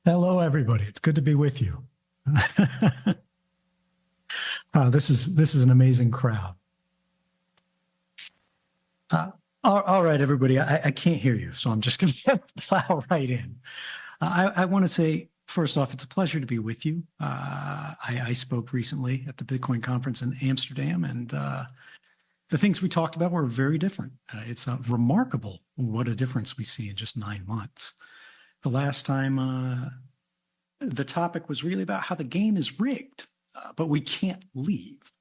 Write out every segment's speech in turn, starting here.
Hello, everybody. It's good to be with you. This is an amazing crowd. Uh, all right, everybody. I can't hear you, so I'm just going to plow right in. I want to say first off, it's a pleasure to be with you. I spoke recently at the Bitcoin conference in Amsterdam, and the things we talked about were very different. It's remarkable what a difference we see in just 9 months. The last time the topic was really about how the game is rigged, but we can't leave.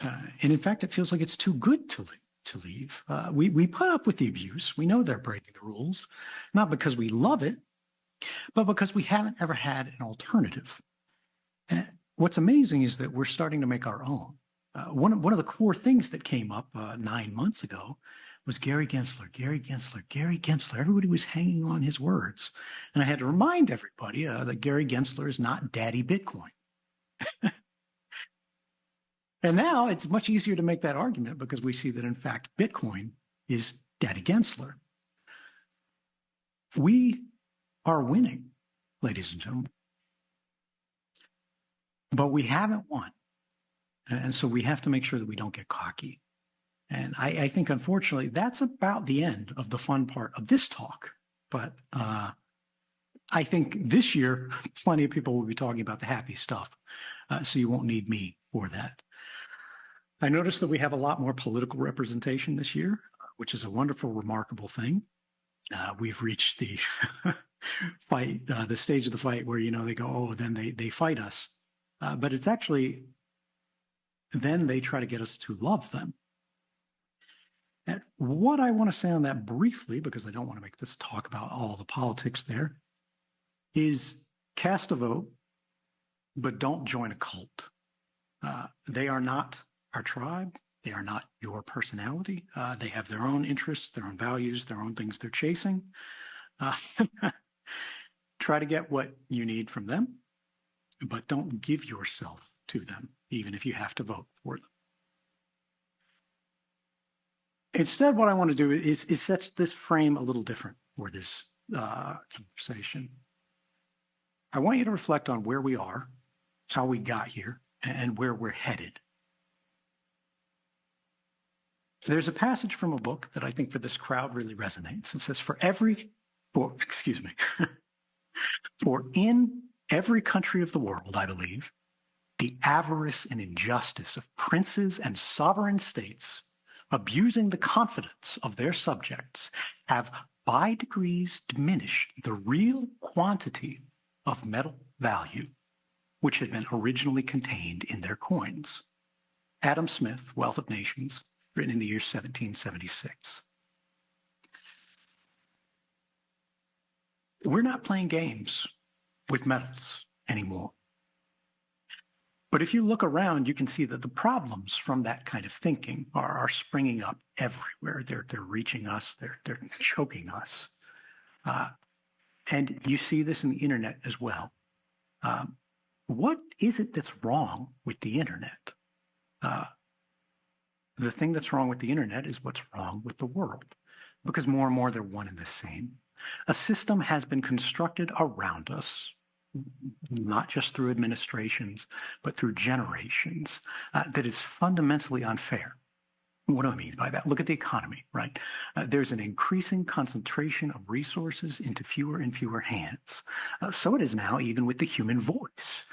And in fact, it feels like it's too good to leave. We put up with the abuse. We know they're breaking the rules, not because we love it, but because we haven't ever had an alternative. And what's amazing is that we're starting to make our own. One of the core things that came up 9 months ago was Gary Gensler, Gary Gensler, Gary Gensler. Everybody was hanging on his words. And I had to remind everybody that Gary Gensler is not Daddy Bitcoin. And now it's much easier to make that argument because we see that, in fact, Bitcoin is Daddy Gensler. We are winning, ladies and gentlemen. But we haven't won. And so we have to make sure that we don't get cocky. And I think, unfortunately, that's about the end of the fun part of this talk. But I think this year, plenty of people will be talking about the happy stuff. So you won't need me for that. I noticed that we have a lot more political representation this year, which is a wonderful, remarkable thing. We've reached the fight, the stage of the fight where, they go, oh, then they fight us. But it's actually, then they try to get us to love them. And what I want to say on that briefly, because I don't want to make this talk about all the politics there, is cast a vote, but don't join a cult. They are not our tribe. They are not your personality. They have their own interests, their own values, their own things they're chasing. Try to get what you need from them, but don't give yourself to them, even if you have to vote for them. Instead, what I want to do is set this frame a little different for this conversation. I want you to reflect on where we are, how we got here, and where we're headed. There's a passage from a book that I think for this crowd really resonates. It says, for in every country of the world, I believe, the avarice and injustice of princes and sovereign states abusing the confidence of their subjects have by degrees diminished the real quantity of metal value which had been originally contained in their coins. Adam Smith, Wealth of Nations, written in the year 1776. We're not playing games with metals anymore. But if you look around, you can see that the problems from that kind of thinking are springing up everywhere. They're reaching us. They're choking us. And you see this in the internet as well. What is it that's wrong with the internet? The thing that's wrong with the internet is what's wrong with the world, because more and more they're one and the same. A system has been constructed around us, not just through administrations, but through generations, that is fundamentally unfair. What do I mean by that? Look at the economy, right? There's an increasing concentration of resources into fewer and fewer hands. So it is now even with the human voice.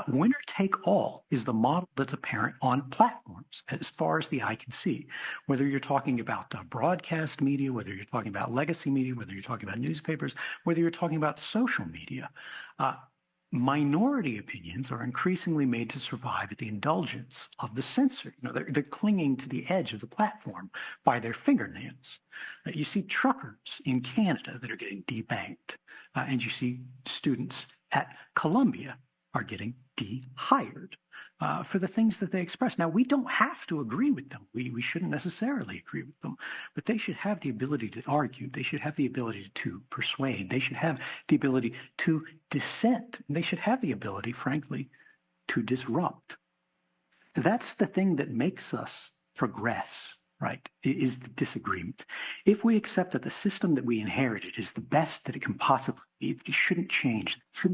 Winner take all is the model that's apparent on platforms as far as the eye can see. Whether you're talking about broadcast media, whether you're talking about legacy media, whether you're talking about newspapers, whether you're talking about social media, minority opinions are increasingly made to survive at the indulgence of the censor. They're clinging to the edge of the platform by their fingernails. You see truckers in Canada that are getting debanked, and you see students at Columbia are getting de-hired for the things that they express. Now, we don't have to agree with them. We shouldn't necessarily agree with them, but they should have the ability to argue. They should have the ability to persuade. They should have the ability to dissent. They should have the ability, frankly, to disrupt. That's the thing that makes us progress, right, is the disagreement. If we accept that the system that we inherited is the best that it can possibly be, it shouldn't change. It shouldn't